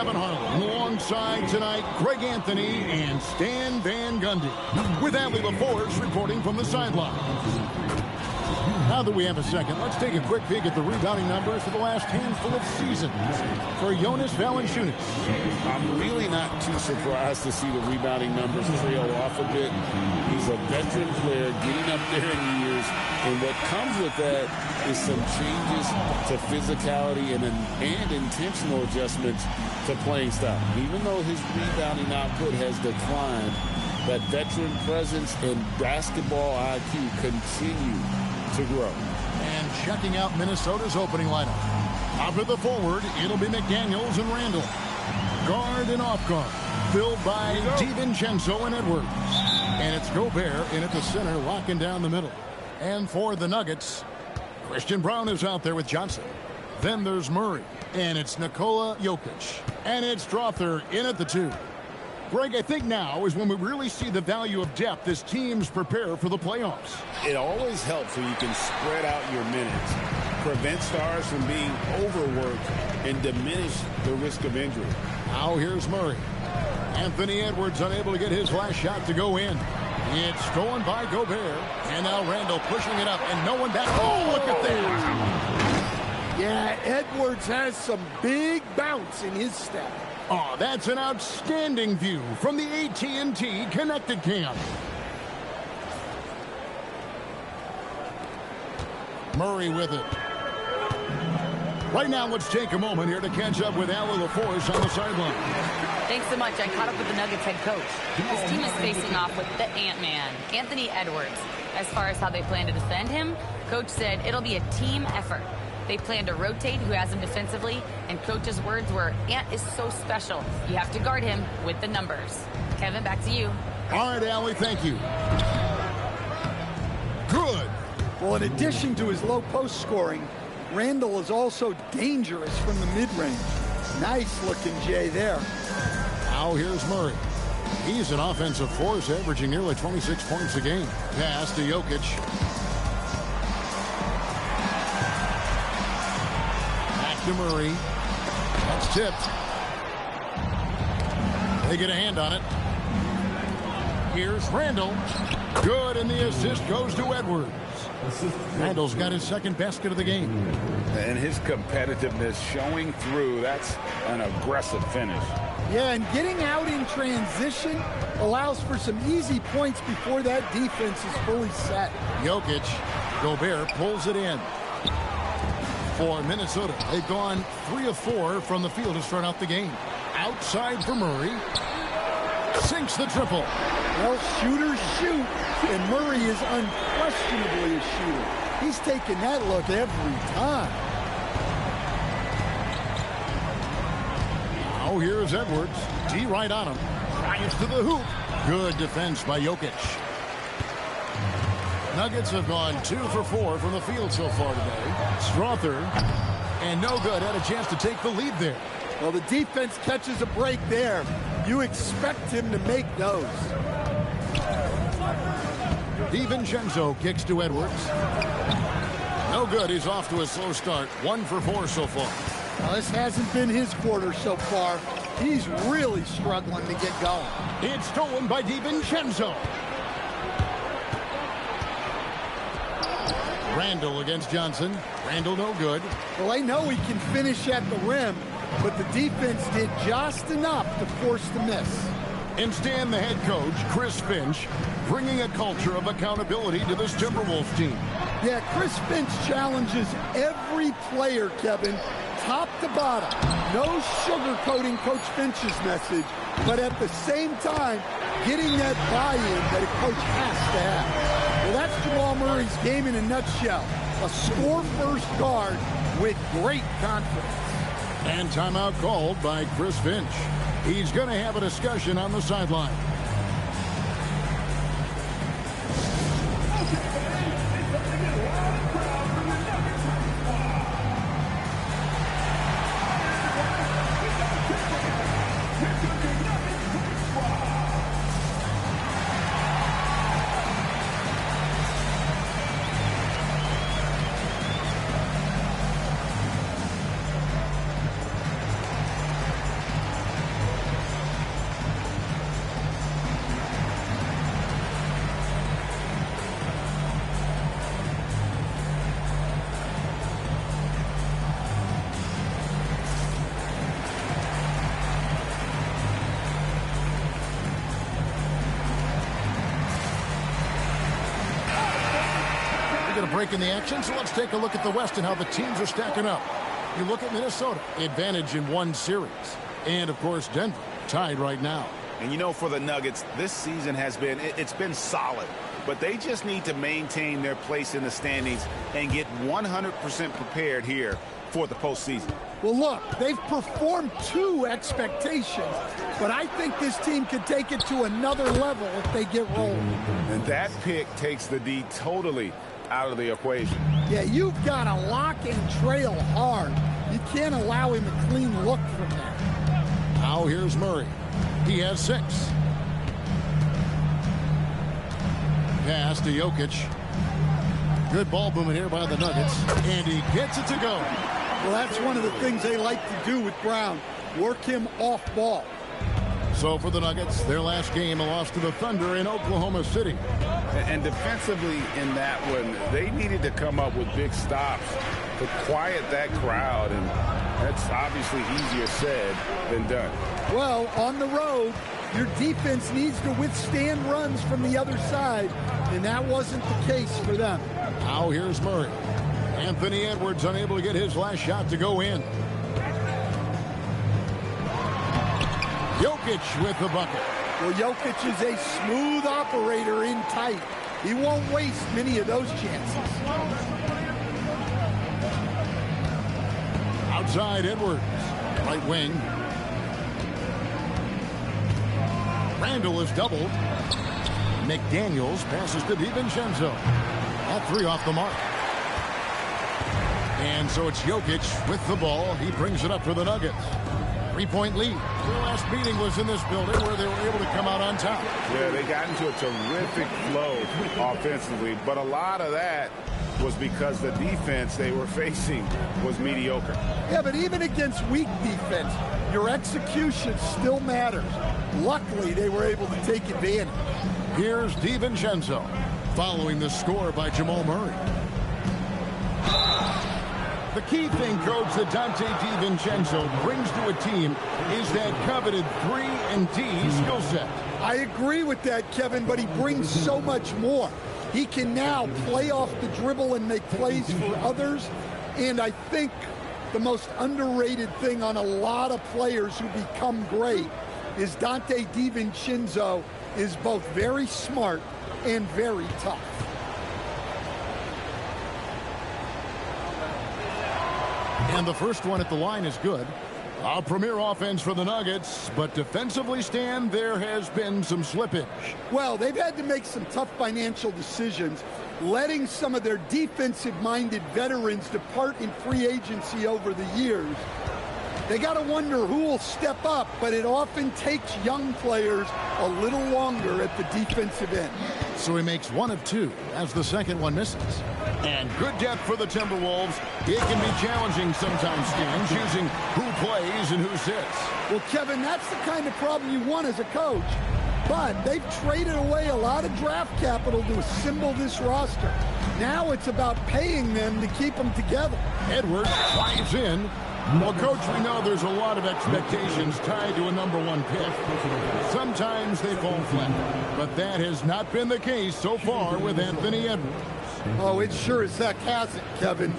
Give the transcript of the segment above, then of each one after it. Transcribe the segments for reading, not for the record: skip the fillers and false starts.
Kevin Harlan alongside tonight Greg Anthony and Stan Van Gundy, with Allie LaForce reporting from the sidelines. Now that we have a second, let's take a quick peek at the rebounding numbers for the last handful of seasons for Jonas Valanciunas. I'm really not too surprised to see the rebounding numbers trail off a bit. He's a veteran player getting up there in years, and what comes with that is some changes to physicality and intentional adjustments to playing style. Even though his rebounding output has declined, that veteran presence and basketball IQ continue to grow. And checking out Minnesota's opening lineup. Up at the forward, it'll be McDaniels and Randall. Guard and off guard, filled by DiVincenzo and Edwards. And it's Gobert in at the center, locking down the middle. And for the Nuggets, Christian Brown is out there with Johnson. Then there's Murray, and it's Nikola Jokic. And it's Strother in at the 2. Greg, I think now is when we really see the value of depth as teams prepare for the playoffs. It always helps when you can spread out your minutes, prevent stars from being overworked, and diminish the risk of injury. Now here's Murray. Anthony Edwards unable to get his last shot to go in. It's stolen by Gobert. And now Randall pushing it up, and no one down. Oh, look at that. Yeah, Edwards has some big bounce in his step. Oh, that's an outstanding view from the AT&T Connected Cam. Murray with it. Right now, let's take a moment here to catch up with Allie LaForce on the sideline. Thanks so much. I caught up with the Nuggets head coach. His team is facing off with the Ant-Man, Anthony Edwards. As far as how they plan to defend him, coach said it'll be a team effort. They plan to rotate who has him defensively, and coach's words were, Ant is so special. You have to guard him with the numbers. Kevin, back to you. All right, Allie, thank you. Good. Well, in addition to his low post scoring, Randall is also dangerous from the mid-range. Nice looking Jay there. Now here's Murray. He's an offensive force, averaging nearly 26 points a game. Pass to Jokic. To Murray. That's tipped. They get a hand on it. Here's Randall. Good, and the assist goes to Edwards. Randall's got his second basket of the game. And his competitiveness showing through. That's an aggressive finish. Yeah, and getting out in transition allows for some easy points before that defense is fully set. Jokic. Gobert pulls it in. For Minnesota, they've gone 3 of 4 from the field to start out the game. Outside for Murray. Sinks the triple. Well, shooters shoot, and Murray is unquestionably a shooter. He's taking that look every time. Now here's Edwards. D right on him. Drives to the hoop. Good defense by Jokic. Nuggets have gone 2 for 4 from the field so far today. Strother, and no good. Had a chance to take the lead there. Well, the defense catches a break there. You expect him to make those. DiVincenzo kicks to Edwards. No good. He's off to a slow start. 1 for 4 so far. Well, this hasn't been his quarter so far. He's really struggling to get going. It's stolen by DiVincenzo. Randall against Johnson. Randall no good. Well, I know he can finish at the rim, but the defense did just enough to force the miss. And Stan, the head coach, Chris Finch, bringing a culture of accountability to this Timberwolves team. Yeah, Chris Finch challenges every player, Kevin, top to bottom. No sugarcoating Coach Finch's message, but at the same time, getting that buy-in that a coach has to have. Well, that's Jamal Murray's game in a nutshell. A score-first guard with great confidence. And timeout called by Chris Finch. He's going to have a discussion on the sideline. break in the action, so let's take a look at the West and how the teams are stacking up. You look at Minnesota, advantage in one series. And, of course, Denver, tied right now. And, you know, for the Nuggets, this season has been, it's been solid. But they just need to maintain their place in the standings and get 100% prepared here for the postseason. Well, look, they've performed to expectations, but I think this team could take it to another level if they get rolling. And that pick takes the D totally out of the equation. Yeah, you've got to lock and trail hard. You can't allow him a clean look from there. Now here's Murray. He has 6. Pass to Jokic. Good ball movement here by the Nuggets. And he gets it to go. Well, that's one of the things they like to do with Brown. Work him off ball. So for the Nuggets, their last game, a loss to the Thunder in Oklahoma City. And defensively in that one, they needed to come up with big stops to quiet that crowd. And that's obviously easier said than done. Well, on the road, your defense needs to withstand runs from the other side, and that wasn't the case for them. Now here's Murray. Anthony Edwards unable to get his last shot to go in. Jokic with the bucket. Well, Jokic is a smooth operator in tight. He won't waste many of those chances. Outside Edwards. Right wing. Randall is doubled. McDaniels passes to DiVincenzo. That 3 off the mark. And so it's Jokic with the ball. He brings it up for the Nuggets. 3-point lead. Their last meeting was in this building where they were able to come out on top. Yeah, they got into a terrific flow offensively, but a lot of that was because the defense they were facing was mediocre. Yeah, but even against weak defense, your execution still matters. Luckily, they were able to take advantage. Here's DiVincenzo, following the score by Jamal Murray. The key thing, Coach, that Dante DiVincenzo brings to a team is that coveted 3-and-D skill set. I agree with that, Kevin, but he brings so much more. He can now play off the dribble and make plays for others. And I think the most underrated thing on a lot of players who become great is Dante DiVincenzo is both very smart and very tough. And the first one at the line is good. A premier offense for the Nuggets, but defensively, Stan, there has been some slippage. Well, they've had to make some tough financial decisions, letting some of their defensive-minded veterans depart in free agency over the years. They got to wonder who will step up, but it often takes young players a little longer at the defensive end. So he makes 1 of 2 as the second one misses. And good depth for the Timberwolves. It can be challenging sometimes, Stan, choosing who plays and who sits. Well, Kevin, that's the kind of problem you want as a coach. But they've traded away a lot of draft capital to assemble this roster. Now it's about paying them to keep them together. Edwards drives in. Well, Coach, we know there's a lot of expectations tied to a #1 pick. Sometimes they fall flat, but that has not been the case so far with Anthony Edwards. Oh, it sure as heck hasn't, Kevin.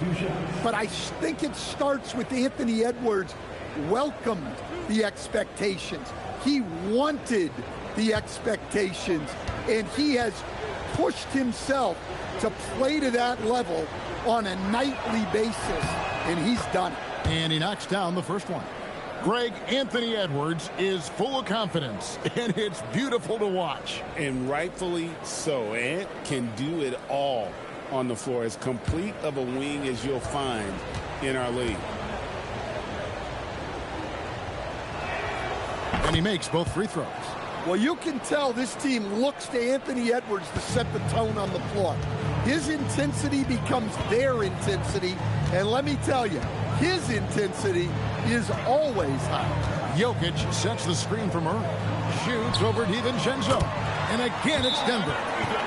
But I think it starts with Anthony Edwards welcomed the expectations. He wanted the expectations, and he has pushed himself to play to that level on a nightly basis, and he's done it. And he knocks down the first one. Greg, Anthony Edwards is full of confidence, and it's beautiful to watch. And rightfully so. Ant can do it all on the floor. As complete of a wing as you'll find in our league. And he makes both free throws. Well, you can tell this team looks to Anthony Edwards to set the tone on the floor. His intensity becomes their intensity, and let me tell you, his intensity is always high. Jokic sets the screen for Murray. Shoots over DiVincenzo. And again, it's Denver.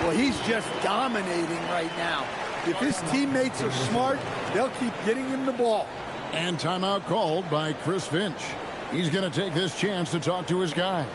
Well, he's just dominating right now. If his teammates are smart, they'll keep getting him the ball. And timeout called by Chris Finch. He's going to take this chance to talk to his guys.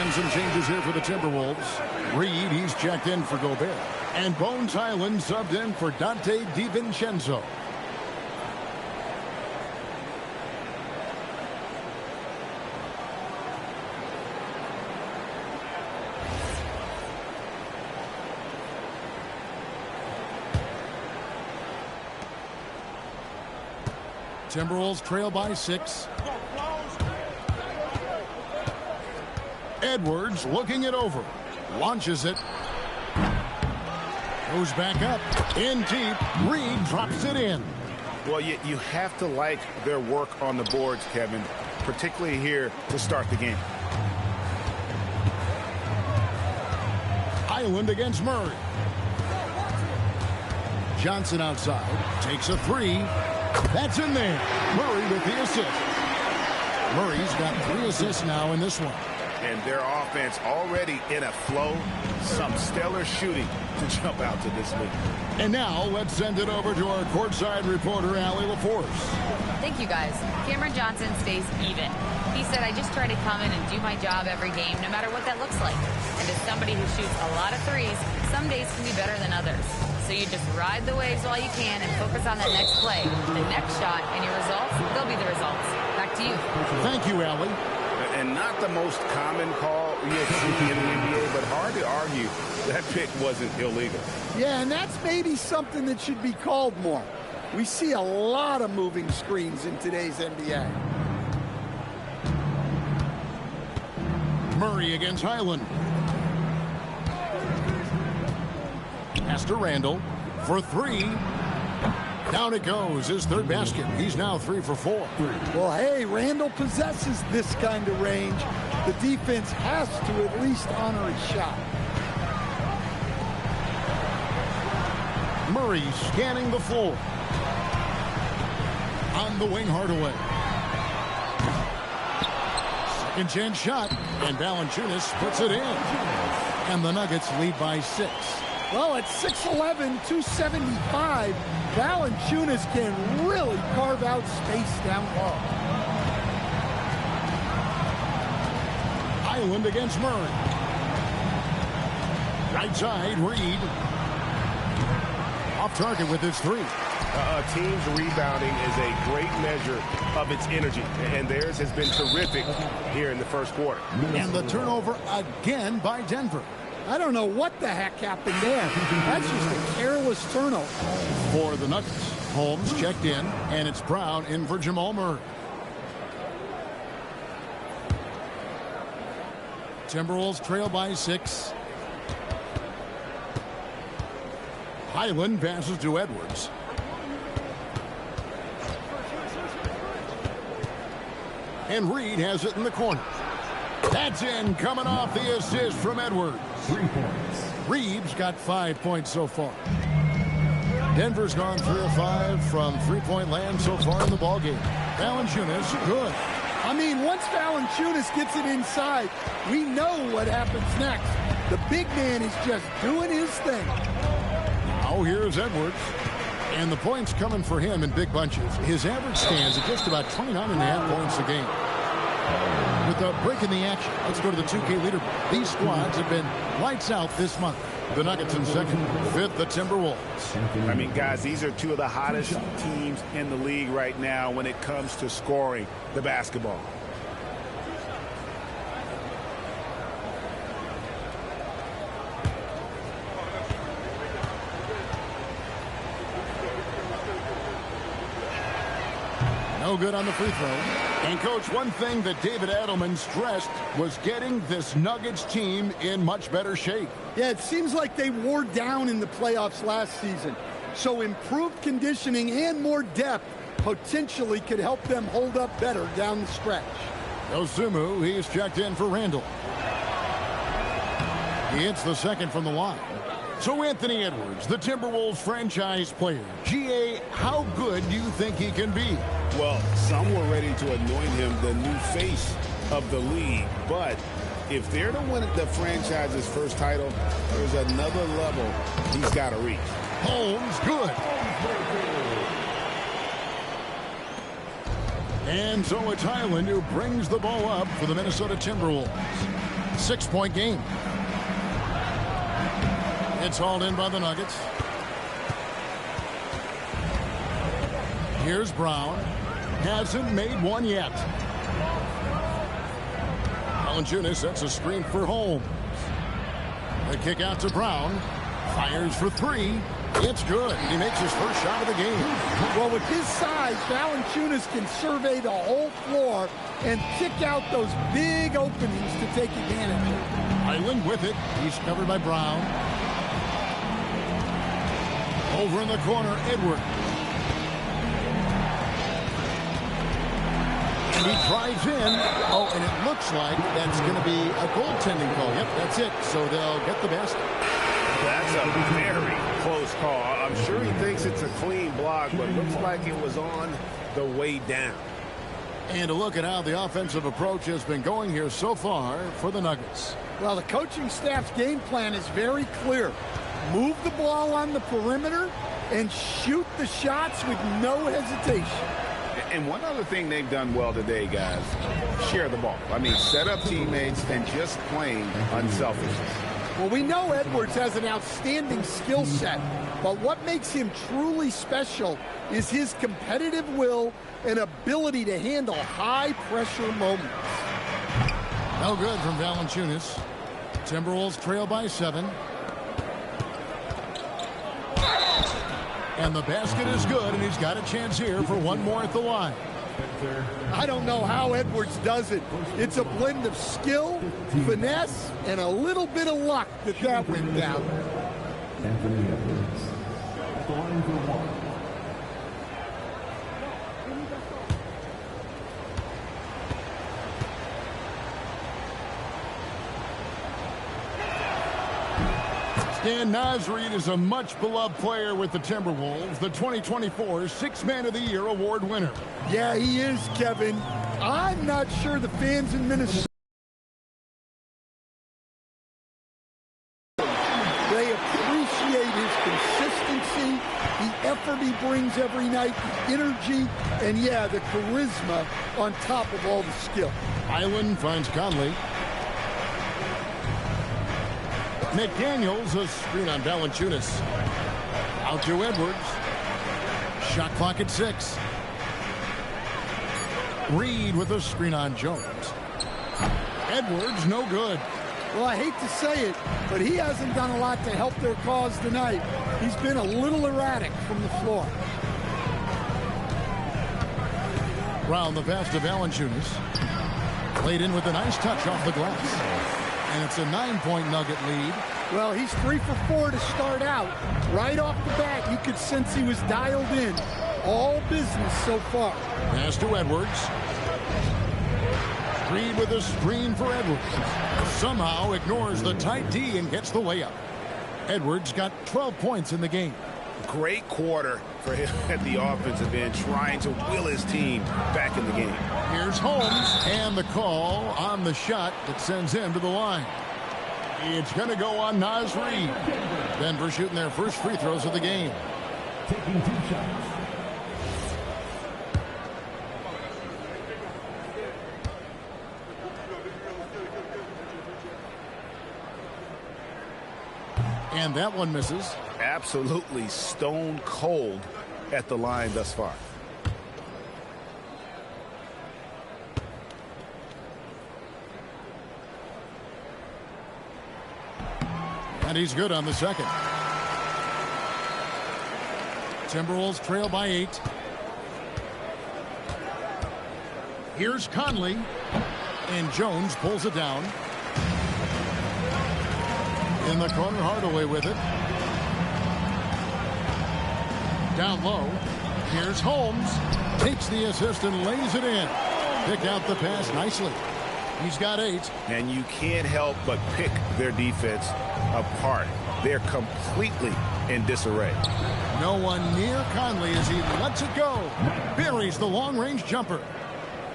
And some changes here for the Timberwolves. Reed, he's checked in for Gobert. And Bones Highland subbed in for Dante DiVincenzo. Timberwolves trail by 6. Edwards looking it over. Launches it. Goes back up. In deep. Reed drops it in. Well, you have to like their work on the boards, Kevin, particularly here to start the game. Highland against Murray. Johnson outside. Takes a 3. That's in there. Murray with the assist. Murray's got 3 assists now in this one. And their offense already in a flow. Some stellar shooting to jump out to this league. And now let's send it over to our courtside reporter, Allie LaForce. Thank you, guys. Cameron Johnson stays even. He said, I just try to come in and do my job every game, no matter what that looks like. And as somebody who shoots a lot of threes, some days can be better than others. So you just ride the waves while you can and focus on that next play. The next shot and your results, they'll be the results. Back to you. Thank you, Allie. And not the most common call you see in the NBA, but hard to argue that pick wasn't illegal. Yeah, and that's maybe something that should be called more. We see a lot of moving screens in today's NBA. Murray against Highland. Pass to Randall for 3. Down it goes, his 3rd basket. He's now 3 for 4. Well, hey, Randall possesses this kind of range. The defense has to at least honor his shot. Murray scanning the floor. On the wing, Hardaway. Second chance shot, and Valanciunas puts it in. And the Nuggets lead by 6. Well, at 6'11", 275, Valanciunas can really carve out space down low. Highland against Murray. Right side, Reed. Off target with his 3. A team's rebounding is a great measure of its energy, and theirs has been terrific here in the first quarter. And the turnover again by Denver. I don't know what the heck happened there. That's just a careless turnover. For the Nuggets, Holmes checked in, and it's Brown in for Jamal Murray. Timberwolves trail by 6. Highland passes to Edwards. And Reed has it in the corner. That's in, coming off the assist from Edwards. 3 points. Reeves got 5 points so far. Denver's gone 3 of 5 from three-point land so far in the ballgame. Valanciunas, good. I mean, once Valanciunas gets it inside, we know what happens next. The big man is just doing his thing. Now here's Edwards. And the points coming for him in big bunches. His average stands at just about 29.5 points a game. With a break in the action, let's go to the 2K leaderboard. These squads have been lights out this month. The Nuggets in second, 5th, the Timberwolves. I mean, guys, these are 2 of the hottest teams in the league right now when it comes to scoring the basketball. No good on the free throw. And, Coach, one thing that David Adelman stressed was getting this Nuggets team in much better shape. Yeah, it seems like they wore down in the playoffs last season. So improved conditioning and more depth potentially could help them hold up better down the stretch. Dosunmu, he's checked in for Randall. He hits the second from the line. So Anthony Edwards, the Timberwolves franchise player. GA, how good do you think he can be? Well, some were ready to anoint him the new face of the league. But if they're to win the franchise's first title, there's another level he's got to reach. Holmes, good. And so it's Highland who brings the ball up for the Minnesota Timberwolves. 6-point game. It's hauled in by the Nuggets. Here's Brown. Hasn't made one yet. Valanciunas sets a screen for Holmes. The kick out to Brown. Fires for three. It's good. He makes his first shot of the game. Well, with his size, Valanciunas can survey the whole floor and pick out those big openings to take advantage of. Highland with it. He's covered by Brown. Over in the corner, Edwards. And he drives in. Oh, and it looks like that's going to be a goaltending call. Yep, that's it. So they'll get the basket. That's a very close call. I'm sure he thinks it's a clean block, but looks like it was on the way down. And a look at how the offensive approach has been going here so far for the Nuggets. Well, the coaching staff's game plan is very clear. Move the ball on the perimeter and shoot the shots with no hesitation. And one other thing they've done well today, guys, share the ball. I mean, set up teammates and just plain unselfishness. Well, we know Edwards has an outstanding skill set, but what makes him truly special is his competitive will and ability to handle high-pressure moments. No good from Valanciunas. Timberwolves trail by 7. And the basket is good, and he's got a chance here for one more at the line. I don't know how Edwards does it. It's a blend of skill, finesse, and a little bit of luck that went down. Anthony Edwards, at the line for one. Dan Nasreed is a much-beloved player with the Timberwolves, the 2024 Sixth Man of the Year award winner. Yeah, he is, Kevin. I'm not sure the fans in Minnesota they appreciate his consistency, the effort he brings every night, the energy, and yeah, the charisma on top of all the skill. Island finds Conley. McDaniels, a screen on Valanciunas. Out to Edwards. Shot clock at 6. Reed with a screen on Jones. Edwards, no good. Well, I hate to say it, but he hasn't done a lot to help their cause tonight. He's been a little erratic from the floor. Round the pass to Valanciunas. Played in with a nice touch off the glass. And it's a 9-point Nugget lead. Well, he's 3 for 4 to start out. Right off the bat, you could sense he was dialed in. All business so far. Pass to Edwards. Reed with a screen for Edwards. Somehow ignores the tight D and gets the layup. Edwards got 12 points in the game. Great quarter for him at the offensive end, trying to will his team back in the game. Here's Holmes, and the call on the shot that sends him to the line. It's going to go on Naz Reid. Denver shooting their first free throws of the game. Taking 2 shots. And that one misses. Absolutely stone cold at the line thus far. And he's good on the second. Timberwolves trail by 8. Here's Conley. And Jones pulls it down. In the corner, Hardaway with it. Down low. Here's Holmes. Takes the assist and lays it in. Pick out the pass nicely. He's got 8. And you can't help but pick their defense apart. They're completely in disarray. No one near Conley as he lets it go. Buries the long-range jumper.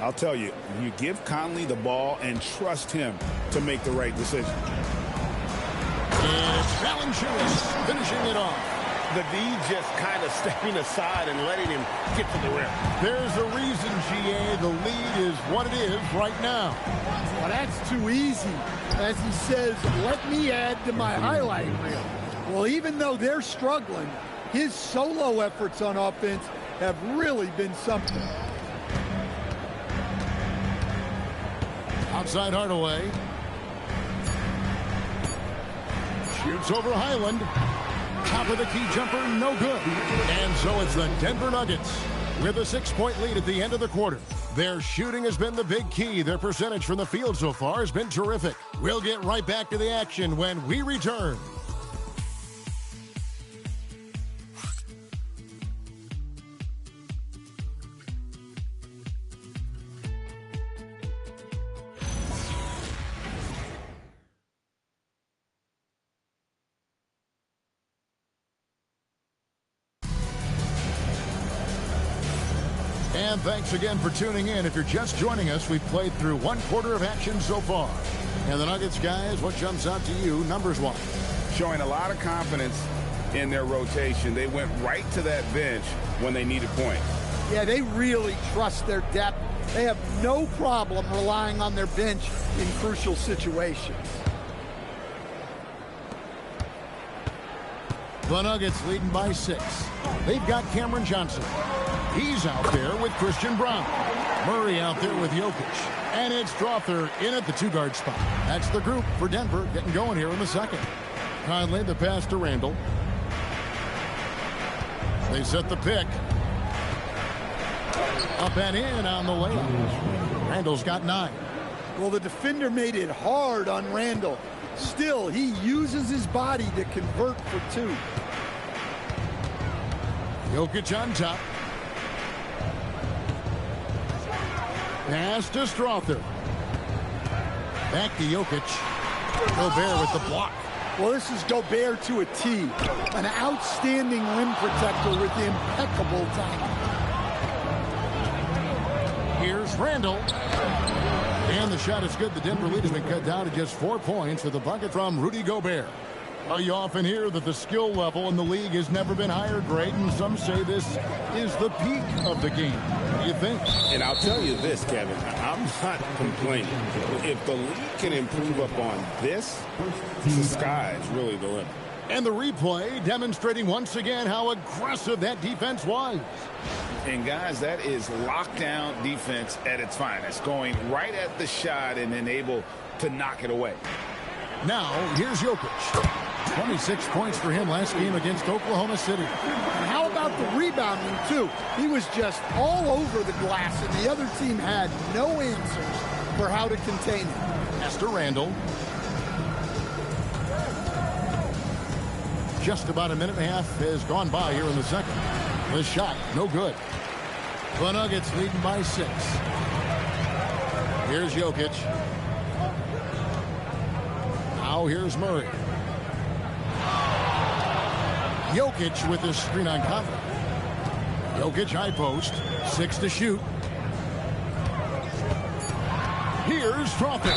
I'll tell you, you give Conley the ball and trust him to make the right decision. It's Valanciunas finishing it off. The D just kind of stepping aside and letting him get to the rim. There's a reason, GA, the lead is what it is right now. Well, that's too easy. As he says, let me add to my highlight reel. Well, even though they're struggling, his solo efforts on offense have really been something. Outside Hardaway. Shoots over Highland. Top of the key jumper, no good. And so it's the Denver Nuggets with a 6-point lead at the end of the quarter. Their shooting has been the big key. Their percentage from the field so far has been terrific. We'll get right back to the action when we return. And thanks again for tuning in. If you're just joining us, we've played through 1 quarter of action so far. And the Nuggets, guys, what jumps out to you numbers-wise? Showing a lot of confidence in their rotation. They went right to that bench when they needed points. Yeah, they really trust their depth. They have no problem relying on their bench in crucial situations. The Nuggets leading by 6. They've got Cameron Johnson. He's out there with Christian Brown. Murray out there with Jokic. And it's Strother in at the 2-guard spot. That's the group for Denver getting going here in the second. Conley, the pass to Randall. They set the pick. Up and in on the layup. Randall's got 9. Well, the defender made it hard on Randall. Still, he uses his body to convert for 2. Jokic on top. Pass to Strother. Back to Jokic. Gobert with the block. Well, this is Gobert to a T. An outstanding rim protector with impeccable timing. Here's Randall. And the shot is good. The Denver lead has been cut down to just 4 points with a bucket from Rudy Gobert. You often hear that the skill level in the league has never been higher, Grade, and some say this is the peak of the game. What do you think? And I'll tell you this, Kevin, I'm not complaining. If the league can improve upon this, the sky is really the limit. And the replay demonstrating once again how aggressive that defense was. And, guys, that is lockdown defense at its finest, going right at the shot and then able to knock it away. Now, here's Jokic. 26 points for him last game against Oklahoma City. And how about the rebounding, too? He was just all over the glass, and the other team had no answers for how to contain him. Pass to Randall. Just about a minute and a half has gone by here in the second. The shot, no good. The Nuggets leading by 6. Here's Jokic. Now here's Murray. Jokic with his screen on Conley. Jokic high post. 6 to shoot. Here's Strother.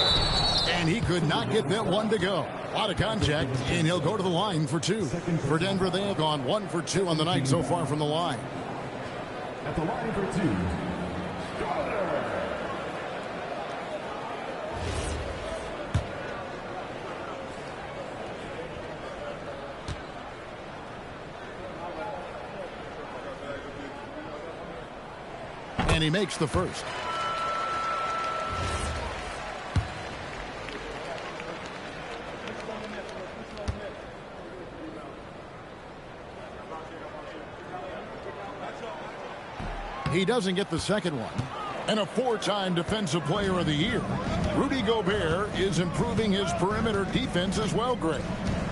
And he could not get that one to go. A lot of contact, and he'll go to the line for 2. For Denver, they have gone 1 for 2 on the night so far from the line. At the line for 2. And he makes the first. He doesn't get the second one. And a 4-time Defensive Player of the Year. Rudy Gobert is improving his perimeter defense as well, Greg.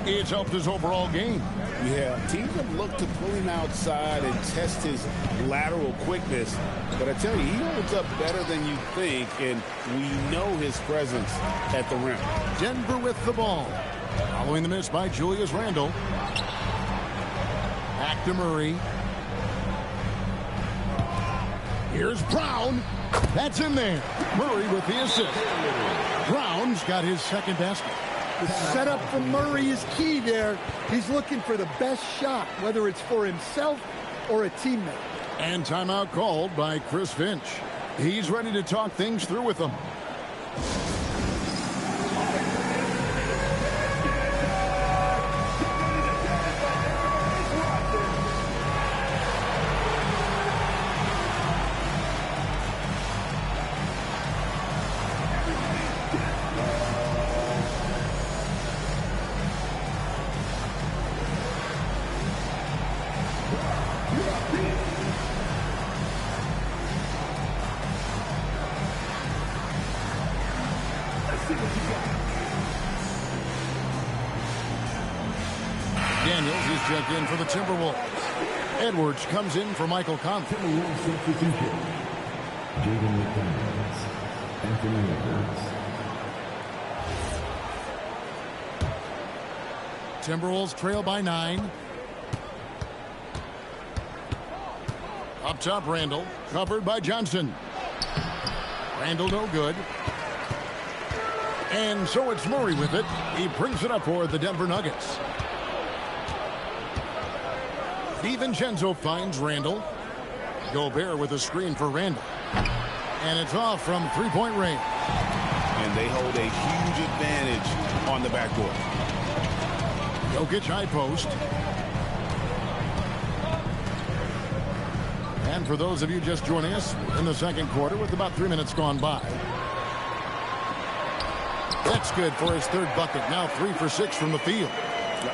It's helped his overall game. Yeah, teams have looked to pull him outside and test his lateral quickness. But I tell you, he holds up better than you think, and we know his presence at the rim. Denver with the ball. Following the miss by Julius Randle. Back to Murray. Here's Brown. That's in there. Murray with the assist. Brown's got his second basket. The setup from Murray is key there. He's looking for the best shot, whether it's for himself or a teammate. And timeout called by Chris Finch. He's ready to talk things through with them. Daniels is checked in for the Timberwolves. Edwards comes in for Michael Conley. Timberwolves substitution. Jaden McDaniels. Anthony Edwards. Timberwolves trail by 9. Up top, Randall. Covered by Johnson. Randall no good. And so it's Murray with it. He brings it up for the Denver Nuggets. DiVincenzo finds Randall. Gobert with a screen for Randall. And it's off from three-point range. And they hold a huge advantage on the backdoor. Jokic high post. And for those of you just joining us in the second quarter with about 3 minutes gone by. That's good for his third bucket. Now 3 for 6 from the field.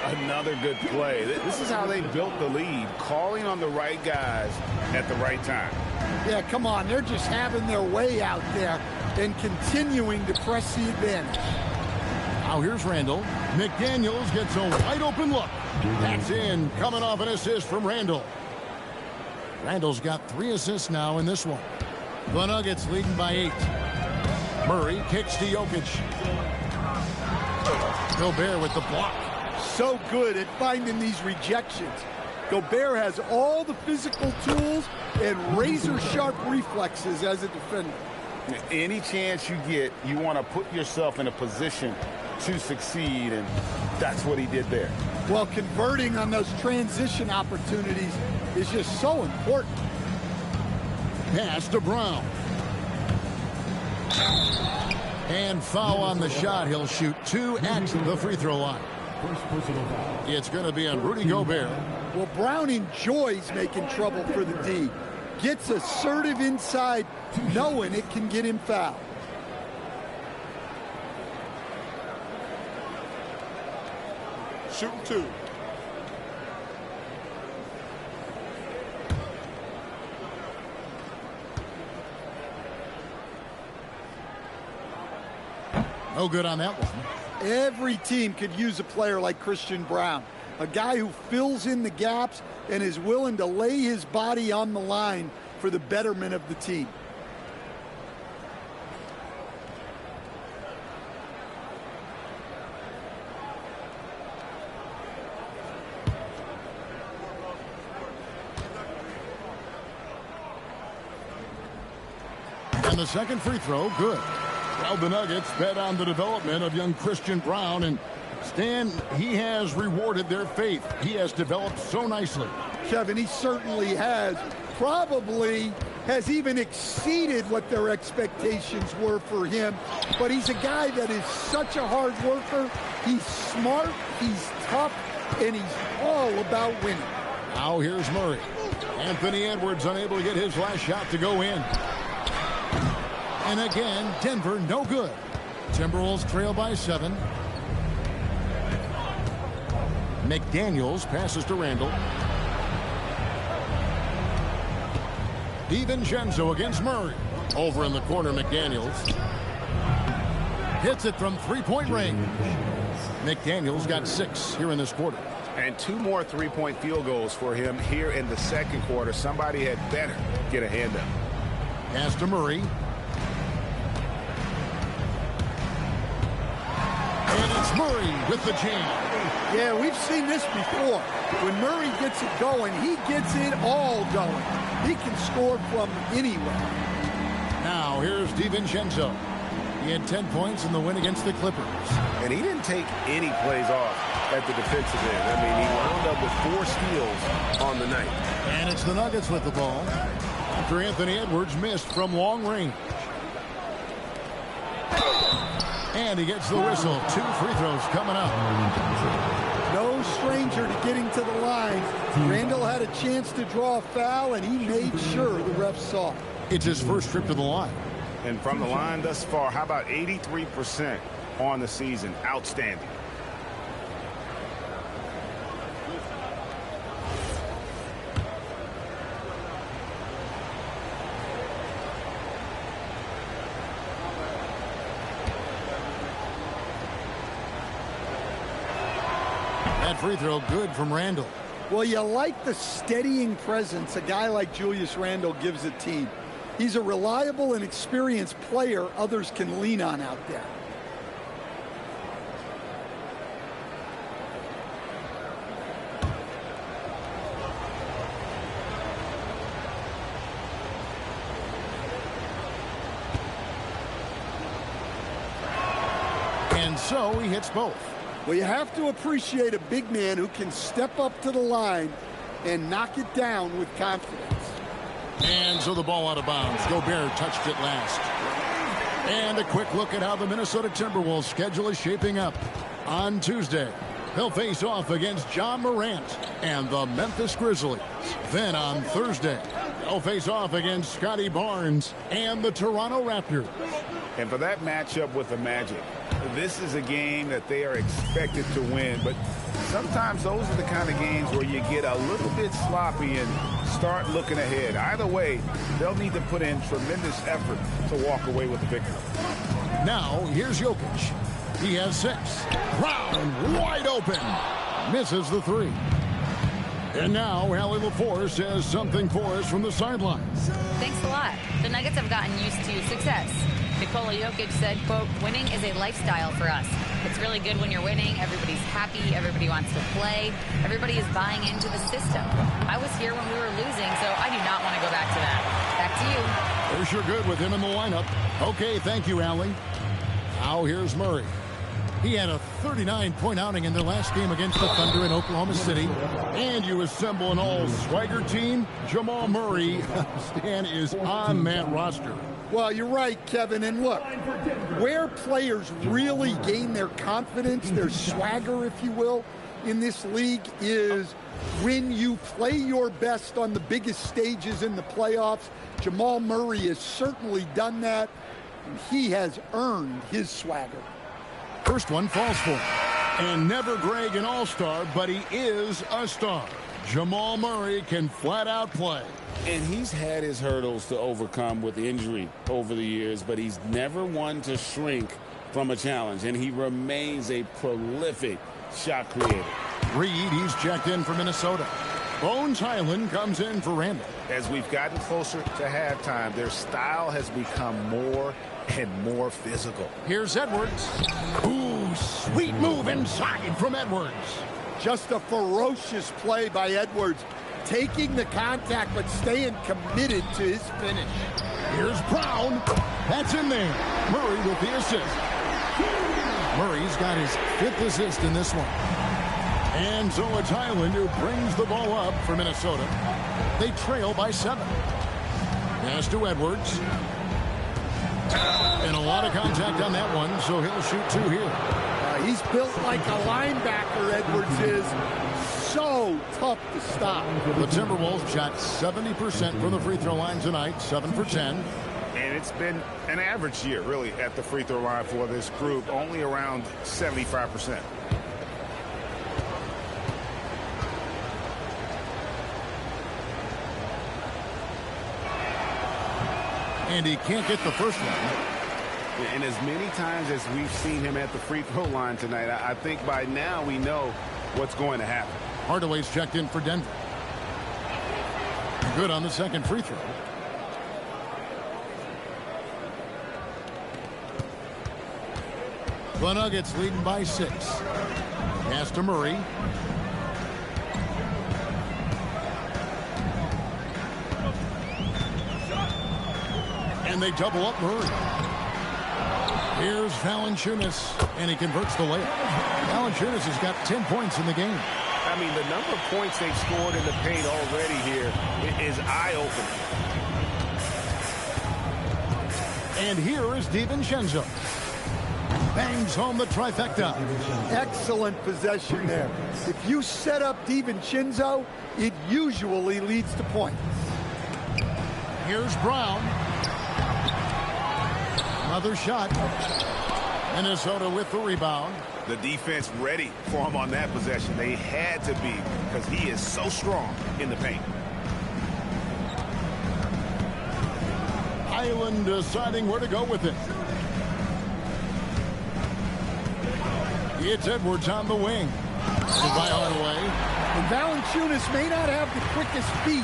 Another good play. This is how they built the lead, calling on the right guys at the right time. Yeah, come on. They're just having their way out there and continuing to press the advantage. Now here's Randall. McDaniels gets a wide open look. That's in, coming off an assist from Randall. Randall's got 3 assists now in this one. The Nuggets leading by 8. Murray kicks to Jokic. Gobert with the block. So good at finding these rejections. Gobert has all the physical tools and razor-sharp reflexes as a defender. Any chance you get, you want to put yourself in a position to succeed, and that's what he did there. Well, converting on those transition opportunities is just so important. Pass to Brown. And foul on the shot. He'll shoot 2 at the free throw line. First personal foul. It's going to be on Rudy Gobert. Well, Brown enjoys making trouble for the D. Gets assertive inside, knowing it can get him fouled. Shooting 2. No good on that one. Every team could use a player like Christian Brown, a guy who fills in the gaps and is willing to lay his body on the line for the betterment of the team. And the second free throw, good. Well, the Nuggets bet on the development of young Christian Brown, and Stan, he has rewarded their faith. He has developed so nicely. Kevin, he certainly has. Probably has even exceeded what their expectations were for him. But he's a guy that is such a hard worker. He's smart, he's tough, and he's all about winning. Now here's Murray. Anthony Edwards unable to get his last shot to go in. And again, Denver no good. Timberwolves trail by 7. McDaniels passes to Randall. DiVincenzo against Murray. Over in the corner, McDaniels. Hits it from three-point range. McDaniels got 6 here in this quarter. And 2 more three-point field goals for him here in the second quarter. Somebody had better get a hand up. Pass to Murray. And it's Murray with the jam. Yeah, we've seen this before. When Murray gets it going, he gets it all going. He can score from anywhere. Now here's DiVincenzo. He had 10 points in the win against the Clippers. And he didn't take any plays off at the defensive end. I mean, he wound up with 4 steals on the night. And it's the Nuggets with the ball. after Anthony Edwards missed from long range. And he gets the whistle. 2 free throws coming up. No stranger to getting to the line. Randall had a chance to draw a foul, and he made sure the ref saw. It's his first trip to the line. And from the line thus far, how about 83% on the season? Outstanding. That free throw good from Randall. Well, you like the steadying presence a guy like Julius Randle gives a team. He's a reliable and experienced player others can lean on out there. And so he hits both. Well, you have to appreciate a big man who can step up to the line and knock it down with confidence. And so the ball out of bounds. Gobert touched it last. And a quick look at how the Minnesota Timberwolves schedule is shaping up. On Tuesday, they'll face off against John Morant and the Memphis Grizzlies. Then on Thursday, they'll face off against Scotty Barnes and the Toronto Raptors. And for that matchup with the Magic, this is a game that they are expected to win. But sometimes those are the kind of games where you get a little bit sloppy and start looking ahead. Either way, they'll need to put in tremendous effort to walk away with the victory. Now, here's Jokic. He has 6. Brown wide open. Misses the 3. And now, Allie LaForce says something for us from the sidelines. Thanks a lot. The Nuggets have gotten used to success. Nikola Jokic said, quote, winning is a lifestyle for us. It's really good when you're winning. Everybody's happy. Everybody wants to play. Everybody is buying into the system. I was here when we were losing, so I do not want to go back to that. Back to you. They're sure good with him in the lineup. Okay, thank you, Allie. Now here's Murray. He had a 39-point outing in their last game against the Thunder in Oklahoma City. And you assemble an all-swagger team. Jamal Murray, Stan, is on that roster. Well, you're right, Kevin. And look, where players really gain their confidence, their swagger, if you will, in this league is when you play your best on the biggest stages in the playoffs. Jamal Murray has certainly done that, and he has earned his swagger. First one falls for him. And never Greg an all-star, but he is a star. Jamal Murray can flat out play. And he's had his hurdles to overcome with injury over the years, but he's never one to shrink from a challenge, and he remains a prolific shot creator. Reed, he's checked in for Minnesota. Bones Highland comes in for Randall. As we've gotten closer to halftime, their style has become more and more physical. Here's Edwards. Ooh, sweet move inside from Edwards. Just a ferocious play by Edwards, taking the contact but staying committed to his finish. Here's Brown. That's in there. Murray with the assist. Murray's got his 5th assist in this one. And so it's Highland who brings the ball up for Minnesota. They trail by 7. Pass to Edwards. And a lot of contact on that one, so he'll shoot 2 here. He's built like a linebacker, Edwards is. So tough to stop. The Timberwolves shot 70% from the free throw line tonight, 7 for 10. And it's been an average year, really, at the free throw line for this group, only around 75%. And he can't get the first one. And as many times as we've seen him at the free throw line tonight, I think by now we know what's going to happen. Hardaway's checked in for Denver. Good on the second free throw. The Nuggets leading by 6. Pass to Murray. And they double up Murray. Here's Valanciunas, and he converts the layup. Valanciunas has got 10 points in the game. I mean, the number of points they've scored in the paint already here is eye-opening. And here is DiVincenzo. Bangs home the trifecta. Excellent possession there. If you set up DiVincenzo, it usually leads to points. Here's Brown. Another shot. Minnesota with the rebound. The defense ready for him on that possession. They had to be because he is so strong in the paint. Highland deciding where to go with it. It's Edwards on the wing. By Hardaway. And Valanciunas may not have the quickest feet,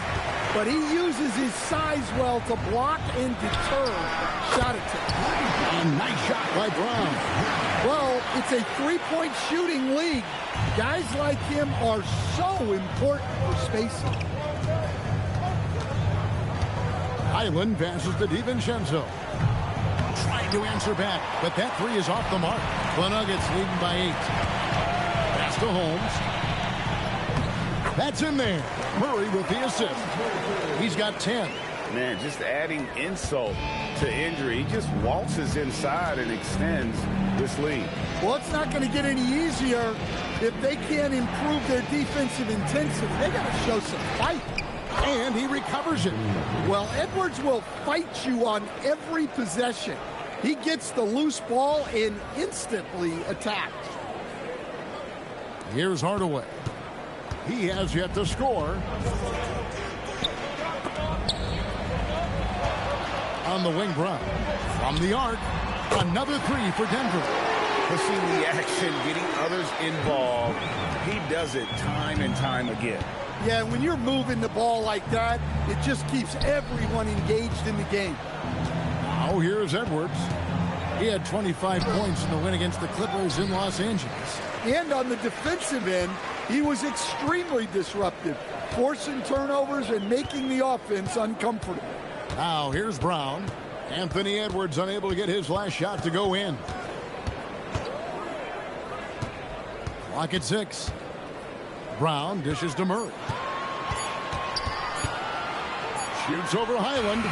but he uses his size well to block and deter shot attempts. A nice shot by Brown. Well, it's a three-point shooting league. Guys like him are so important for spacing. Highland passes to DiVincenzo. Trying to answer back, but that three is off the mark. The Nuggets leading by 8. Pass to Holmes. That's in there. Murray with the assist. He's got 10. Man, just adding insult to injury. He just waltzes inside and extends this lead. Well, it's not going to get any easier if they can't improve their defensive intensity. They got to show some fight. And he recovers it. Well, Edwards will fight you on every possession. He gets the loose ball and instantly attacked. Here's Hardaway. He has yet to score. On the wing, Brown. From the arc, another three for Denver. Pushing the action, getting others involved. He does it time and time again. Yeah, when you're moving the ball like that, it just keeps everyone engaged in the game. Now here's Edwards. He had 25 points in the win against the Clippers in Los Angeles. And on the defensive end, he was extremely disruptive, forcing turnovers and making the offense uncomfortable. Now here's Brown. Anthony Edwards unable to get his last shot to go in. Clock at 6. Brown dishes to Murray. Shoots over Highland.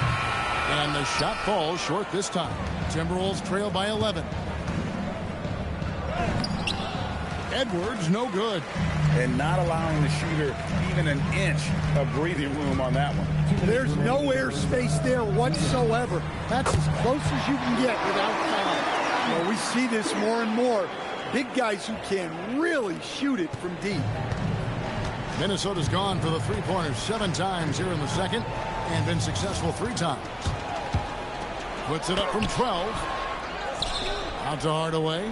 And the shot falls short this time. Timberwolves trail by 11. Edwards no good. And not allowing the shooter even an inch of breathing room on that one. There's no airspace there whatsoever. That's as close as you can get without foul. Well, we see this more and more. Big guys who can really shoot it from deep. Minnesota's gone for the three-pointers 7 times here in the second and been successful 3 times. Puts it up from 12. Out to Hardaway.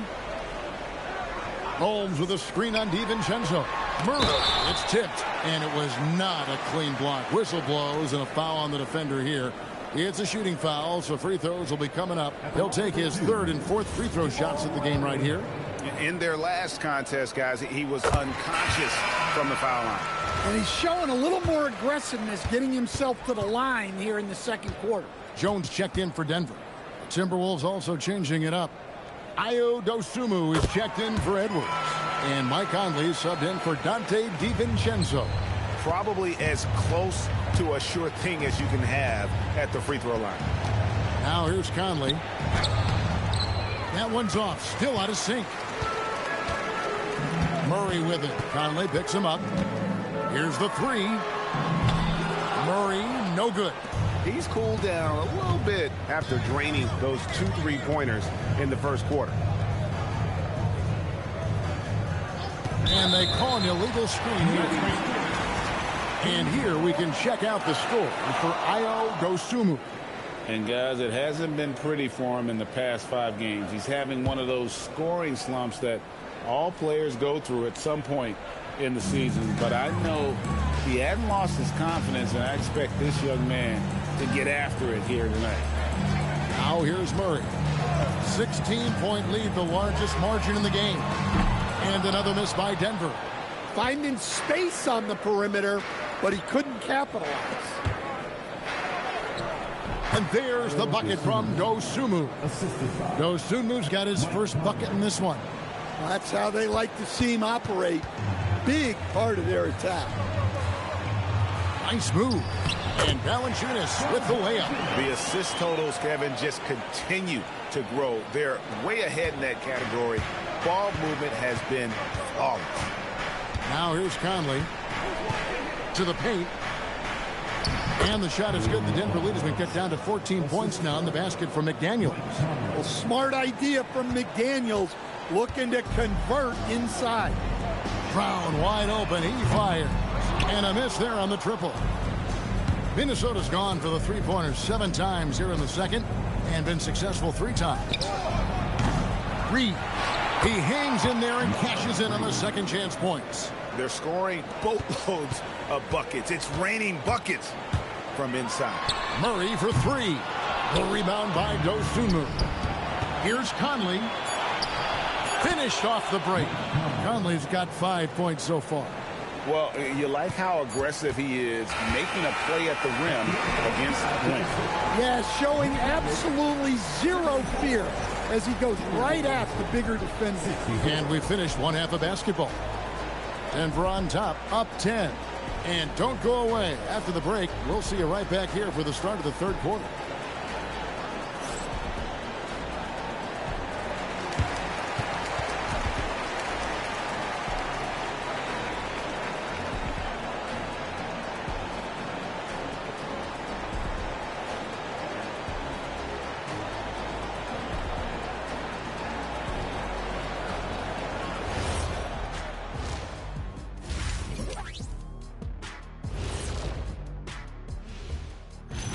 Holmes with a screen on DiVincenzo. Murray, it's tipped, and it was not a clean block. Whistle blows and a foul on the defender here. It's a shooting foul, so free throws will be coming up. He'll take his 3rd and 4th free throw shots at the game right here. In their last contest, guys, he was unconscious from the foul line. And he's showing a little more aggressiveness, getting himself to the line here in the second quarter. Jones checked in for Denver. Timberwolves also changing it up. Ayo Dosunmu is checked in for Edwards. And Mike Conley subbed in for Dante DiVincenzo. Probably as close to a sure thing as you can have at the free throw line. Now here's Conley. That one's off. Still out of sync. Murray with it. Conley picks him up. Here's the 3. Murray, no good. He's cooled down a little bit after draining those 2 3-pointers in the first quarter. And they call an illegal screen here. And here we can check out the score for Ayo Dosunmu. And guys, it hasn't been pretty for him in the past 5 games. He's having one of those scoring slumps that all players go through at some point in the season. But I know he hadn't lost his confidence, and I expect this young man to get after it here tonight. Now here's Murray. 16-point lead, the largest margin in the game. And another miss by Denver. Finding space on the perimeter, but he couldn't capitalize. And there's the bucket from Dosunmu. Dosunmu's got his first bucket in this one. Well, that's how they like to see him operate. Big part of their attack. Nice move. And Valanciunas with the layup. The assist totals, Kevin, just continue to grow. They're way ahead in that category. Ball movement has been flawless. Now here's Conley to the paint. And the shot is good. The Denver lead has been cut down to 14 points now in the basket for McDaniels. Well, smart idea from McDaniels, looking to convert inside. Brown wide open. He fires. And a miss there on the triple. Minnesota's gone for the three-pointers 7 times here in the second and been successful 3 times. Reed. He hangs in there and cashes in on the second chance points. They're scoring boatloads of buckets. It's raining buckets from inside. Murray for 3. The rebound by Dosunmu. Here's Conley. Finished off the break. Conley's got 5 points so far. Well, you like how aggressive he is making a play at the rim against length. Yeah, showing absolutely zero fear as he goes right at the bigger defender. And we finished one half of basketball. Denver on top, up 10. And don't go away. After the break, we'll see you right back here for the start of the third quarter.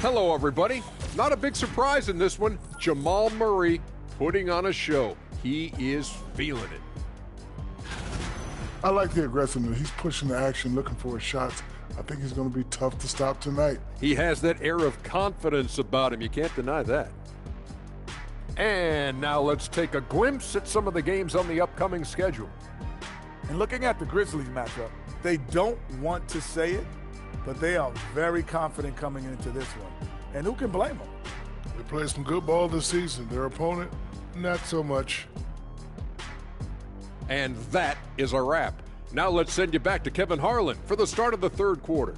Hello, everybody. Not a big surprise in this one. Jamal Murray putting on a show. He is feeling it. I like the aggressiveness. He's pushing the action, looking for his shots. I think he's going to be tough to stop tonight. He has that air of confidence about him. You can't deny that. And now let's take a glimpse at some of the games on the upcoming schedule. And looking at the Grizzlies matchup, they don't want to say it, but they are very confident coming into this one. And who can blame them? They played some good ball this season. Their opponent, not so much. And that is a wrap. Now let's send you back to Kevin Harlan for the start of the third quarter.